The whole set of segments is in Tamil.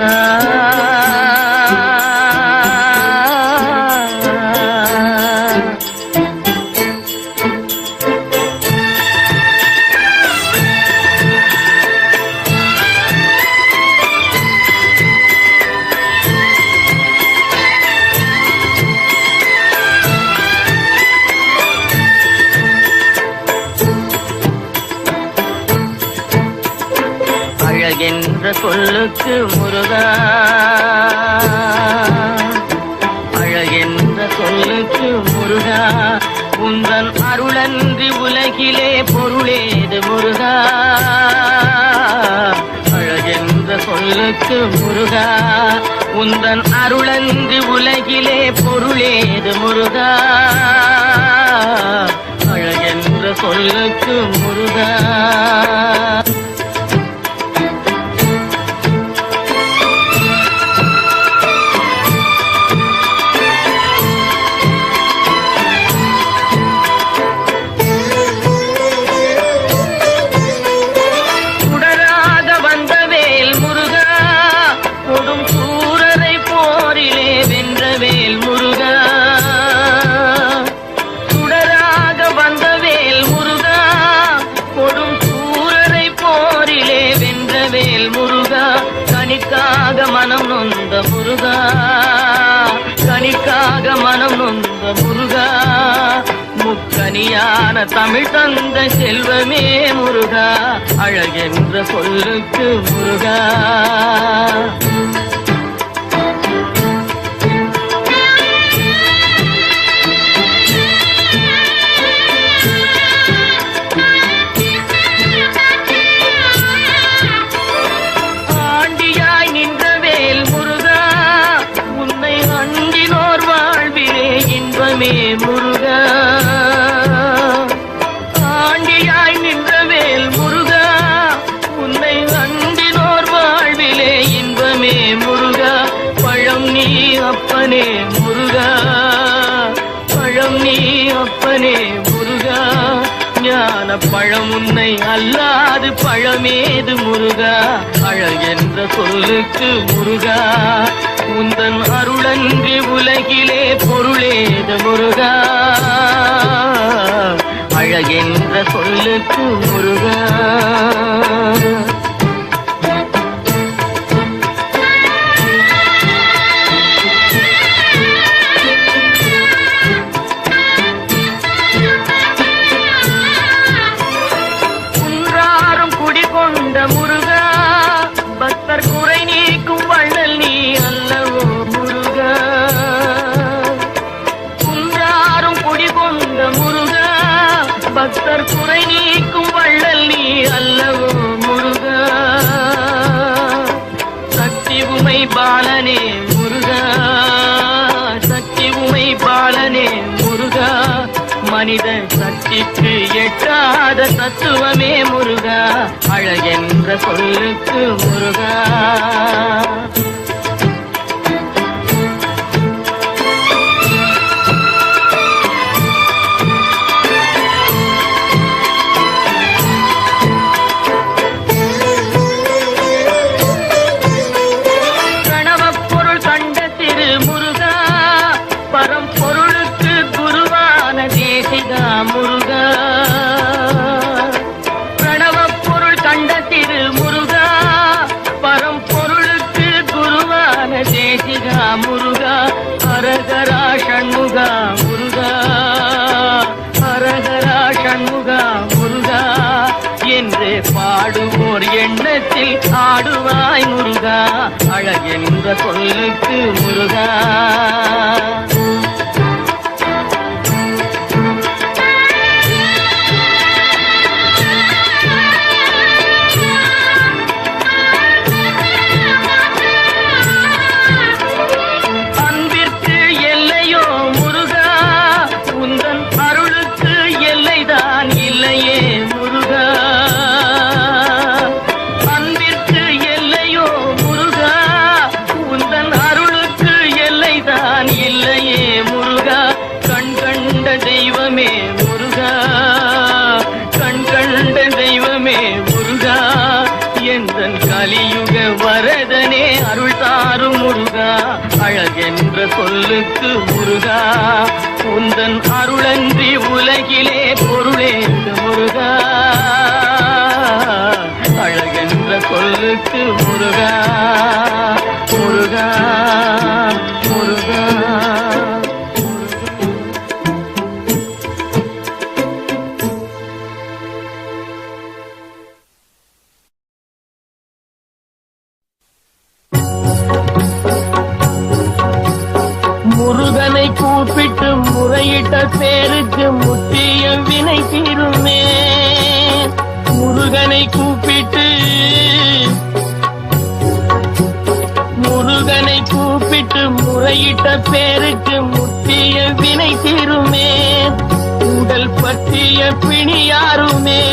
முருகா. அழகென்ற சொல்லுக்கு முருகா, அழகென்ற சொல்லுக்கு முருகா, உந்தன் அருளன்றி உலகிலே பொருளேது முருகா. அழகென்ற சொல்லுக்கு முருகா, உந்தன் அருளன்றி உலகிலே பொருளேது முருகா. அழகென்ற சொல்லுக்கு முருகா. கனிக்காக மனம் நொந்த முருகா, கனிக்காக மனம் நொந்த முருகா, முக்கனியான தமிழ் தந்த செல்வமே முருகா. அழகென்ற சொல்லுக்கு முருகா. முருகா, ஆண்டியாய் நின்றவேல் முருகா, உன்னை அண்டினோர் வாழ்விலே இன்பமே முருகா. பழம் நீ அப்பனே முருகா, பழம் நீ அப்பனே முருகா, ஞான பழம் உன்னை அல்லாது பழமேது முருகா. அழகென்ற சொல்லுக்கு முருகா, உந்தன் அருளன்றி உலகிலே பொருளேது முருகா. அழகென்ற சொல்லுக்கு முருகா. குன்றாரும் குடிகொண்ட முருகா, பக்தர் குறை நீக்கும் வள்ளல் நீ அல்லவோ முருகா. குன்றாரும் குடிகொண்ட முருகா, பக்தர் குறை நீக்கும் வள்ளல் நீ அல்லவோ முருகா. சக்தி உமை பாலனே முருகா, சக்தி உமை பாலனே முருகா, மனித சக்திக்கு எட்டாத தத்துவமே முருகா. அழகென்ற சொல்லுக்கு முருகா. முருகா, பிரணவப் பொருள் கண்ட திரு முருகா, பரம்பொருளுக்கு குருவான தேசிகா முருகா. ஹரஹரா ஷண்முகா முருகா, ஹரஹரா ஷண்முகா முருகா என்று பாடுவோர் எண்ணத்தில் ஆடுவாய் முருகா. அழகென்ற சொல்லுக்கு முருகா. இல்லையே வரதனே அருள் தாரும் முருகா, அழகென்ற சொல்லுக்கு முருகா, உந்தன் அருளன்றி உலகிலே பொருளேது முருகா, அழகென்ற சொல்லுக்கு முருகா முருகா முருகா. முருகனை கூப்பிட்டு முறையிட்ட பேருக்கு முற்றிய வினை தீருமே. முருகனை கூப்பிட்டு முறையிட்ட பேருக்கு முற்றிய வினை தீருமே. உடல் பற்றிய பிணியாருமே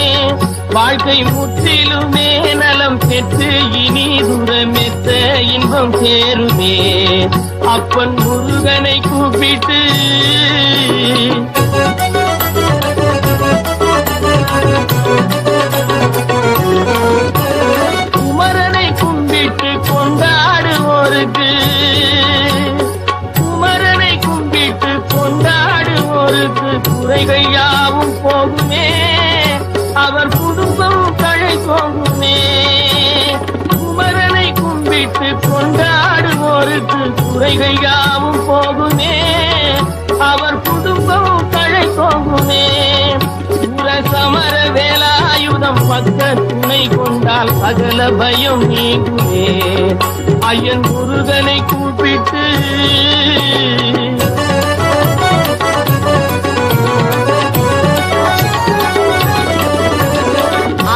வாழ்க்கை முற்றிலுமே நலம் பெற்று இனி தூரமெத்த இன்பம் சேருமே. அப்பன் முருகனை கூப்பிட்டு குமரனை கும்பிட்டு கொண்டாடுவோருக்கு, குமரனை கும்பிட்டு கொண்டாடுவோருக்கு குறைகள் யாவும் போகுமே, அவர் குடும்பம் தழை போகுமே. குமரனை கும்பிட்டு கொண்டாடுவோருக்கு குறைகள் யாவும் போகுமே, அவர் குடும்பம் தழை போகுமே. சமர வேலாயுதம் பக்க துணை கொண்டால் சகல பயம் நீங்குமே. ஐயன் முருகனை கூப்பிட்டு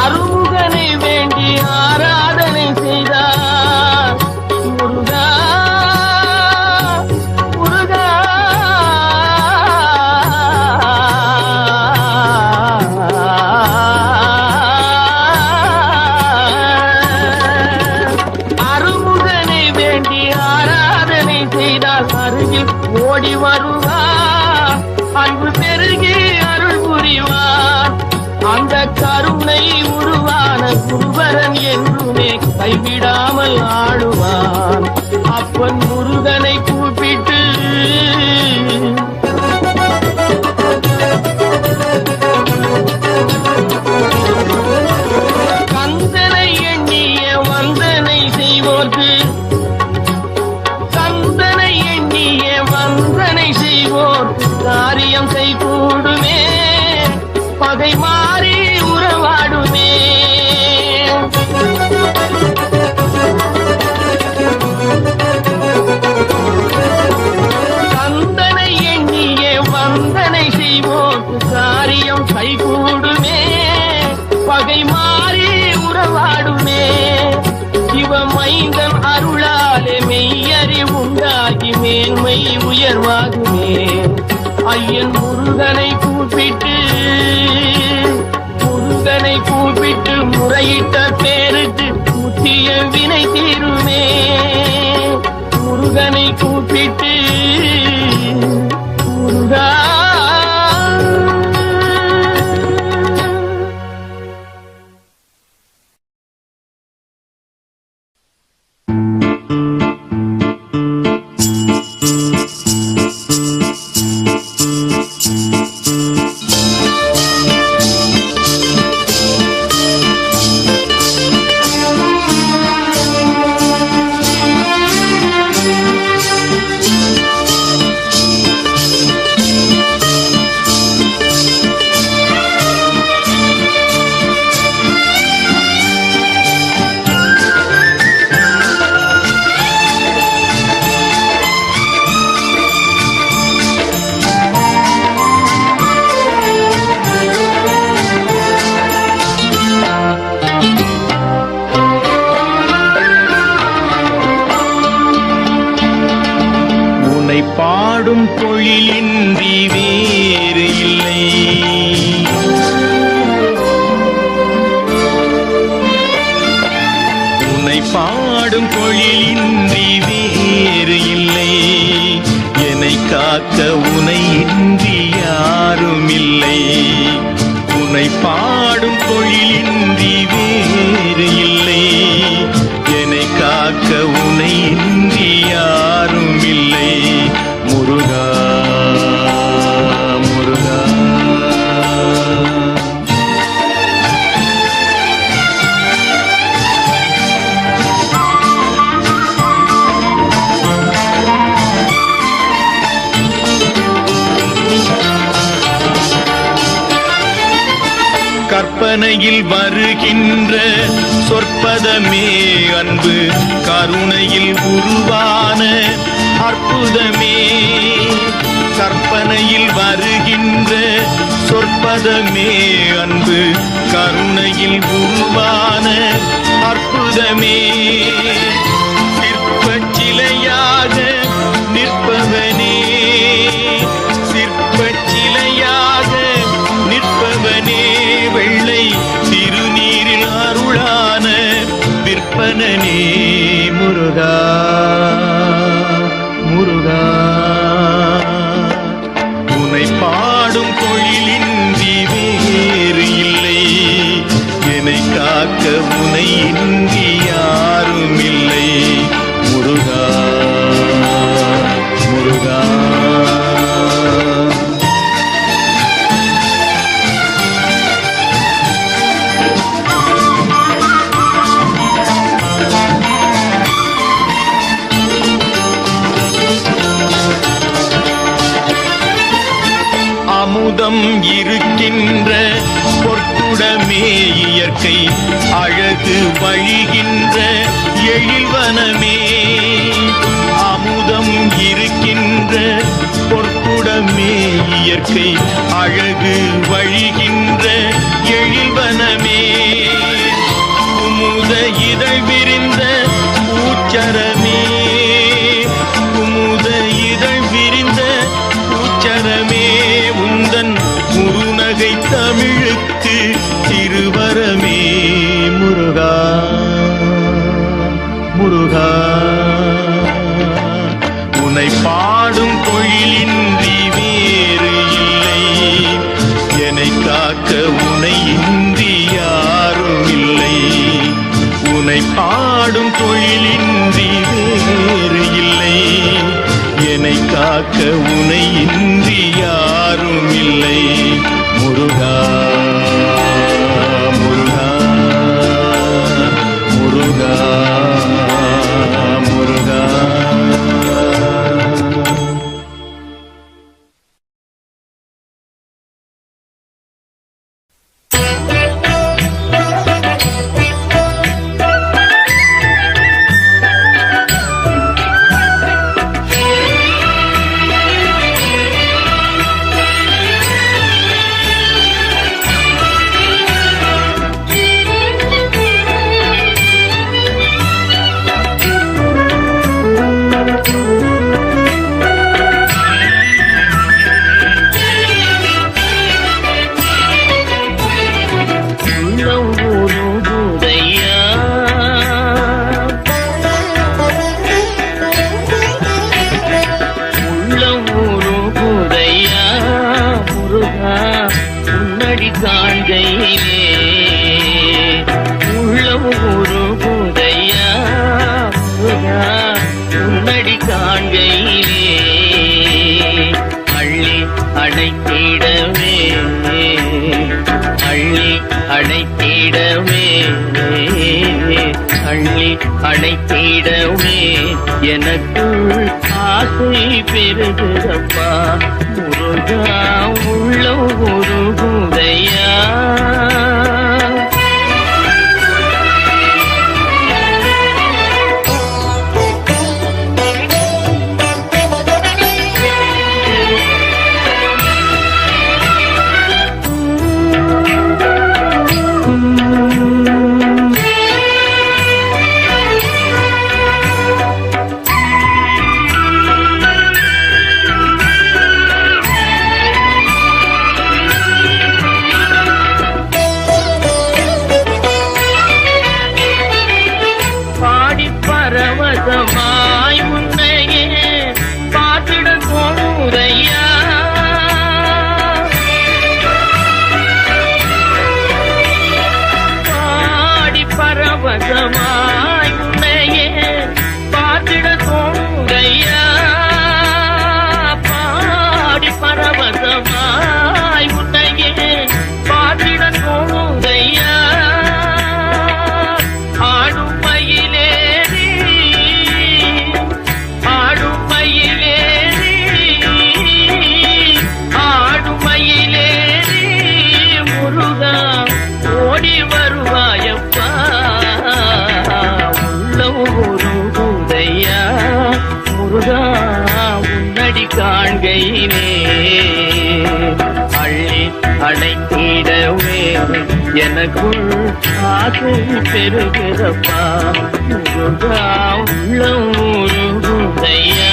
அருமுகனை வேண்டி ஆராதனை செய்தார் முருகா முருகா. அருகில் ஓடி வருவார், அன்பு பெருகி அருள் புரிவார். அந்த கருணை உருவான குருபரன் என்றுமே கைவிடாமல் ஆடுவான். அப்பன் முருகனை கூப்பிட்டு கந்தனை எண்ணிய வந்தனை செய்வோர்க்கு, வந்தனை செய்வோர் காரியம் கைகூடுமே, பகை மாறி உறவாடுமே. கந்தனை எண்ணிய வந்தனை செய்வோர் காரியம் கைகூடுமே, பகை மாறி உறவாடுமே. சிவமைந்தன் அருளாலே மெய்யறி உண்டாகி மேன்மை உயர்வாகுமே. ஐயன் முருகனை கூப்பிட்டு முருகனை கூப்பிட்டு முறையிட்ட பேருக்கு முற்றிய வினை தீருமே. முருகனை கூப்பிட்டு முருகா பாடும் தொழிலின்றி வேறு இல்லை, உன்னை பாடும் தொழிலின்றி வேறு இல்லை. என்னை காக்க உனை இன்றி யாரும் இல்லை. உன்னை பாடும் தொழிலின்றி வேறு இல்லை. என்னை உனை இன்றி யாரும் இல்லை. முருகா முருகா. கற்பனையில் வருகின்ற சொற்பதமே அன்பு, கருணையில் உருவான அற்புதமே. கற்பனையில் வருகின்ற சொற்பதமே அன்பு, கருணையில் உருவான அற்புதமே. சிற்பச் சிலையாக நிற்பவனே, சிற்பச் சிலையாக நிற்பவனே, வெள்ளை திருநீரில் அருளான விற்பனனே. முருகா முருகா. உனை பாடும் தொழிலின்றி வேறு இல்லை, என்னை காக்க உனை இன்றி யாரும் இல்லை. முருகா முருகா. அமுதம் இருக்கின்ற பொற்குடமே இயற்கை, அழகு வழிகின்ற எழில்வனமே. அமுதம் இருக்கின்ற பொற்குடமே இயற்கை, அழகு வழிகின்ற எழில்வனமே. குமுத இதழ் விரிந்த பூச்சரமே, குமுத இதழ் விரிந்த பூச்சரமே. உந்தன் முருநகை தமிழுக்கு திருவரமே. முருகா முருகா. உனை பாடும் தொழிலின்றி வேறு இல்லை, என்னை காக்க உனை இன்றி யாரும் இல்லை. உனை பாடும் தொழிலின்றி வேறு இல்லை, என்னை காக்க உனை இன்றி யாரும் இல்லை. முருகா முருகா முருகா முருகா. அணைத்திடவே எனக்குள் ஆசை பெருகுதப்பா. முருகா உள்ள ஒரு குதையா. பரவசமாய் உன்னையே பார்த்திட தோணுதையா. பாடி பரவசமாய் உன்னையே கையிலே அள்ளி அடைத்திடவே எனக்குள் ஆசை பெருகிறப்பா முருகா உள்ளம் உருகுதையா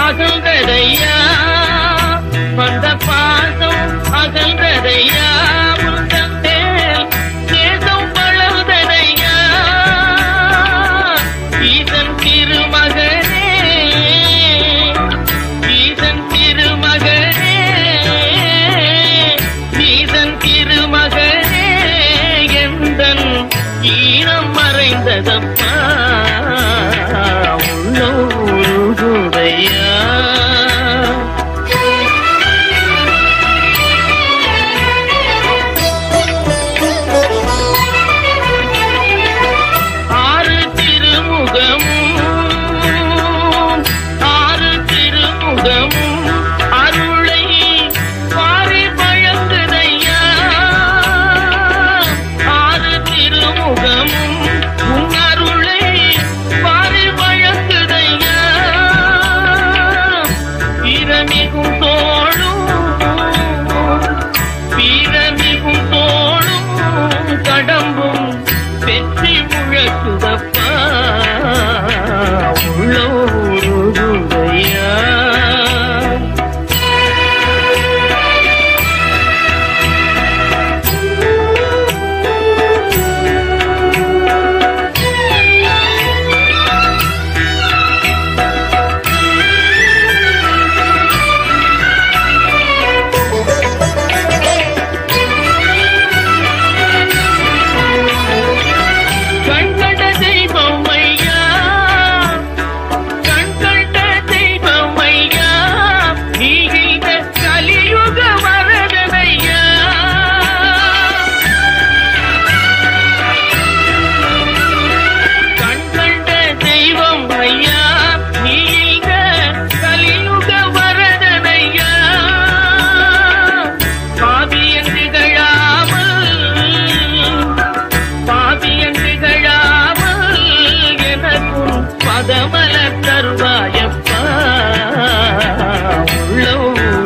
அகல்கதையா வந்த பாசம் அகல்கதையா முந்தேல் தேசம் வளர்ந்ததையா ஈசன் திருமகனே ஈசன் திருமகனே ஈசன் திருமகனே எந்தன் ஈரம் மறைந்ததப்பா உள்ளூருதையா கடம்பும் வெற்றி முழக்குதப்பா உள்ளூருதையா பதமல தருவாயப்பா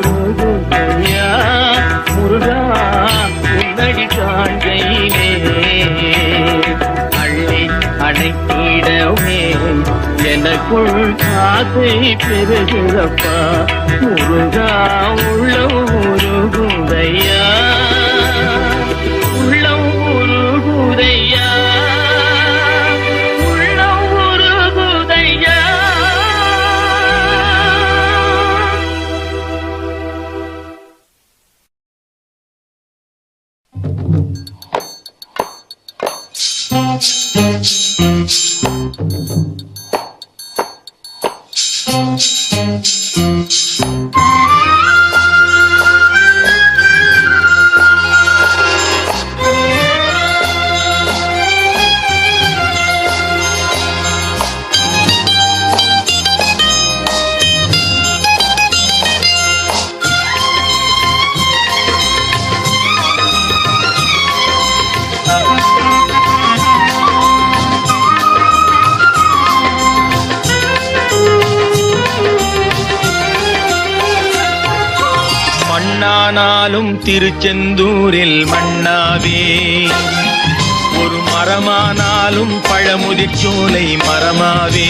உள்ளூருதையா முருகா உன்னடி காண்கையிலே அள்ளி அடைத்திடவே எனக்குள் ஆசை பெருகிறப்பா முருகா உள்ளூருதையா உள்ளூருதையா மண்ணானாலும் திருச்செந்தூரில் மண்ணாவே ஒரு மரமானாலும் பழமுதிர்ச்சோலை மரமாவே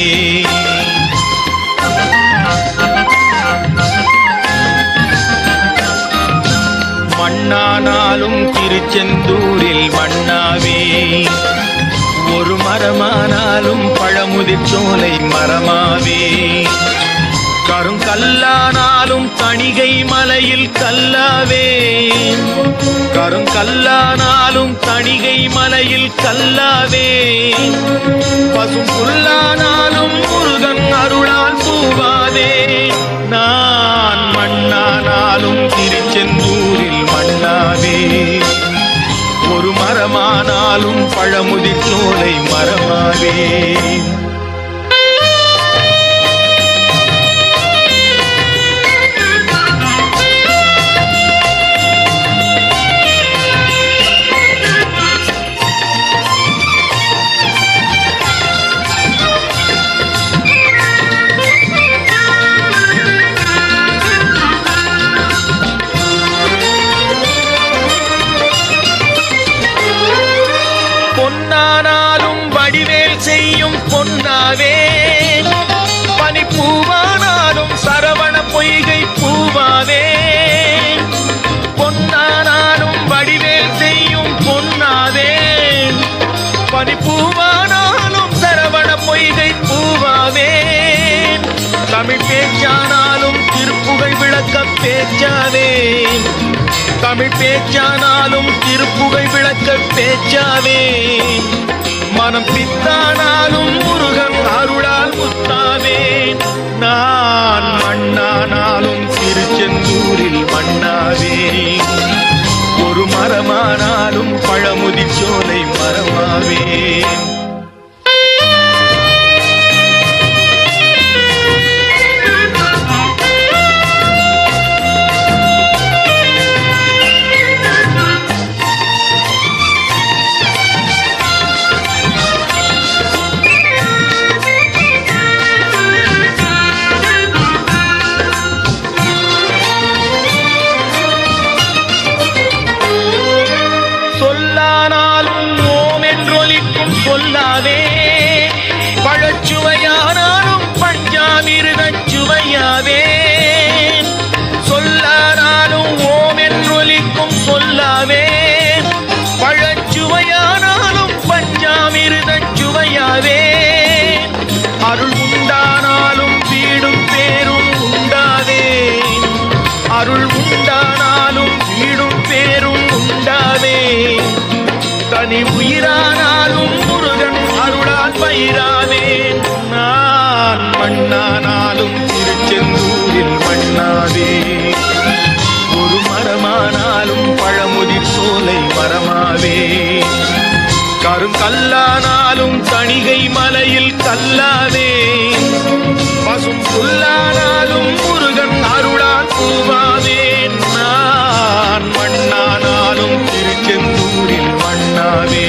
மண்ணானாலும் திருச்செந்தூரில் மண்ணாவே ஒரு மரமானாலும் பழமுதிர்ச்சோலை மரமாவே கருங்கல்லானாலும் தணிகை மலையில் கல்லாவே கருங்கல்லானாலும் தணிகை மலையில் கல்லாவே பசும் புல்லானாலும் முருகன் அருளால் பூவாதே நான் மண்ணானாலும் திருச்செந்தூரில் மண்ணாவே ஒரு மரமானாலும் பழமுதிர்ச்சோலை மரமாவே பொன்னானாலும் வடிவேல் செய்யும் பொன்னாவே, பனிப்பூவானாலும் சரவண பொய்கை பூவாவே. பொன்னானாலும் வடிவேல் செய்யும் பொன்னாவே, பனிப்பூவானாலும் சரவண பொய்கை பூவாவே. தமிழ் பேச்சானாலும் திருப்புகழ் விளக்க பேச்சாவே, தமிழ் பேச்சானாலும் திருப்புகழ் விளக்க பேச்சாவே. மனம் பித்தானாலும் முருகன் அருளால் முத்தாவே. நான் மண்ணானாலும் திருச்செந்தூரில் மண்ணாவே, ஒரு மரமானாலும் பழமுதிர்ச்சோலை மரமாவே. சொல்லாவே, பழச்சுவையானாலும் பஞ்சாமிர்தச் சுவையாவே. சொல்லானாலும் ஓம் என்றொலிக்கும் சொல்லாவே, பழச்சுவையானாலும் பஞ்சாமிர்தச் சுவையாவே. அருள் உண்டானாலும் வீடும் பேரும் உண்டாவே, அருள் உண்டானாலும் வீடும் பேரும் உண்டாவே. தனி உயிரானாலும் முருகன் அருளால் பயிராவேன். நான் மண்ணானாலும் திருச்செந்தூரில் மண்ணாவே, ஒரு மரமானாலும் பழமுதிர் சோலை மரமாவே. கருங்கல்லானாலும் தணிகை மலையில் கல்லாவே, பசும் புல்லானாலும் முருகன் அருளால் பூவாவே. நான் மண்ணானாலும் திருச்செந்தூரில் மண்ணாவே,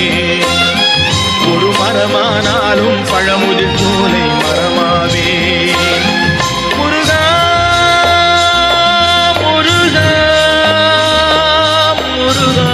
ஒரு மரமானாலும் பழமுதிர் சோலை மரமாவே. முருகா முருகா முருகா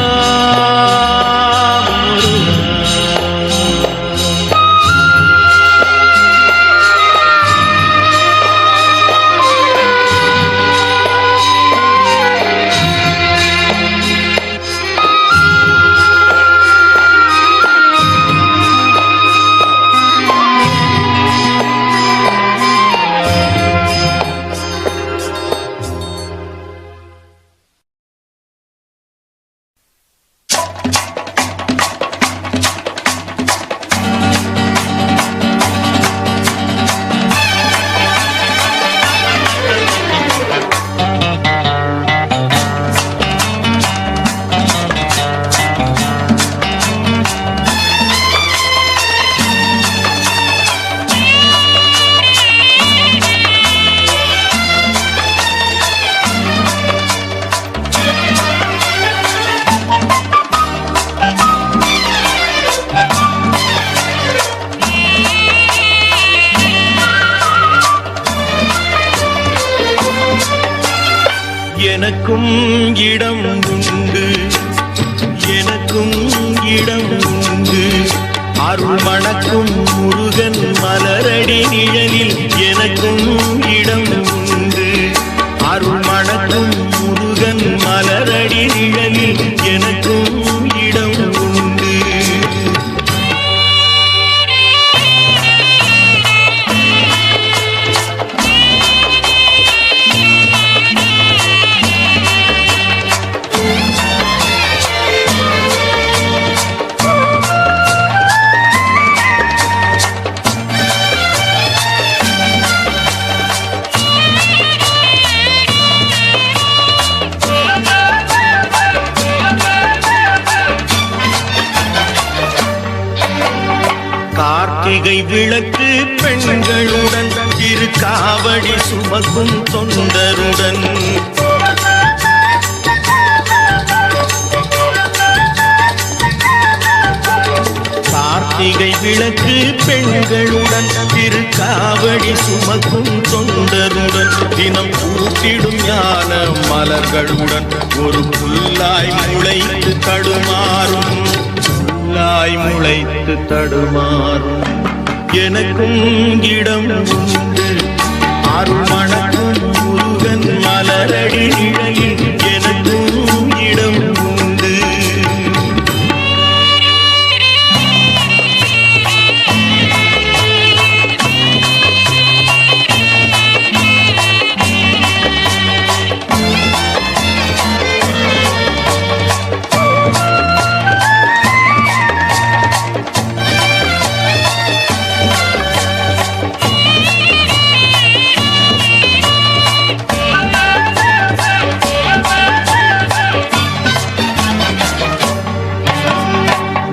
எனக்கும் இடம் உண்டு, எனக்கும் இடம் உண்டு. அருள் மணக்கும் முருகன் மலரடி நிழலில் எனக்கும் இடம் உண்டு. அருள் மணக்கும் முருகன் மலரடி நிழலில் எனக்கும் இடம் உண்டு. கார்த்திகை விளக்கு பெண்களுடன் திருக்காவடி சுமக்கும் தொண்டருடன் கார்த்திகை விளக்கு பெண்களுடன் திருக்காவடி சுமக்கும் தொண்டருடன் தினம் பூத்திடும் ஞான மலர்களுடன் ஒரு புல்லாய் முளைத்து தடுமாறும் புல்லாய் முளைத்து தடுமாறும் எனக்கும் இடம் உண்டு அருள் மணக்கும் முருகன் மலரடி நிழலில் எனக்கும் இடம் உண்டு.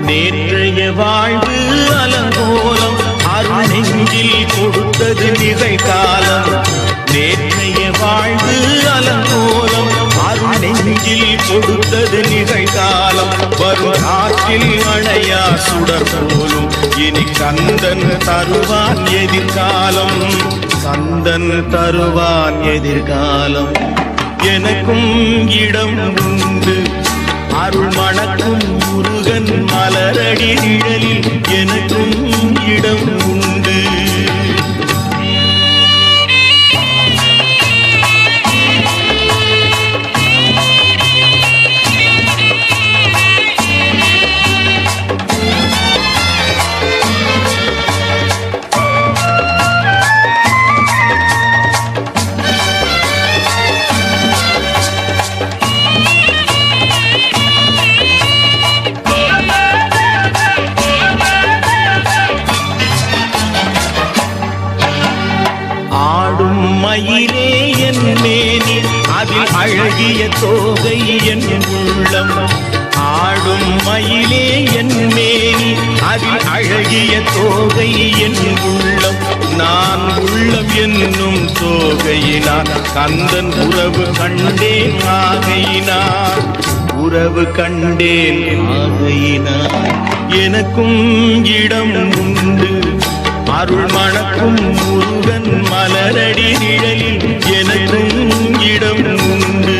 நேற்றைய வாழ்வு அலங்கோலம் அருள் நெஞ்சில் கொடுத்தது நிகழ்காலம். நேற்றைய வாழ்வு அலங்கோலம் அருள் நெஞ்சில் கொடுத்தது நிகழ்காலம். வரும் ஆற்றில் அணையா சுடர் போலும் இனி கந்தன் தருவான் எதிர்காலம். கந்தன் தருவான் எதிர்காலம். எனக்கும் இடம் உண்டு அருள் மணக்கும் முருகன் மலரடி நிழலில் எனக்கும் இடம் உண்டு. ஆடும் மயிலே என் மேனி அதில் அழகிய தோகை என் உள்ளம். ஆடும் மயிலே என் மேனி அதில் அழகிய தோகை என் உள்ளம். நான் உள்ளம் என்னும் தோகையினார் கந்தன் உறவு கண்டேன் ஆகையினார். உறவு கண்டேன் ஆகையினார். எனக்கும் இடம் உண்டு அருள் மணக்கும் முருகன் மலரடி நிழலில் எனக்கும் இடம் உண்டு.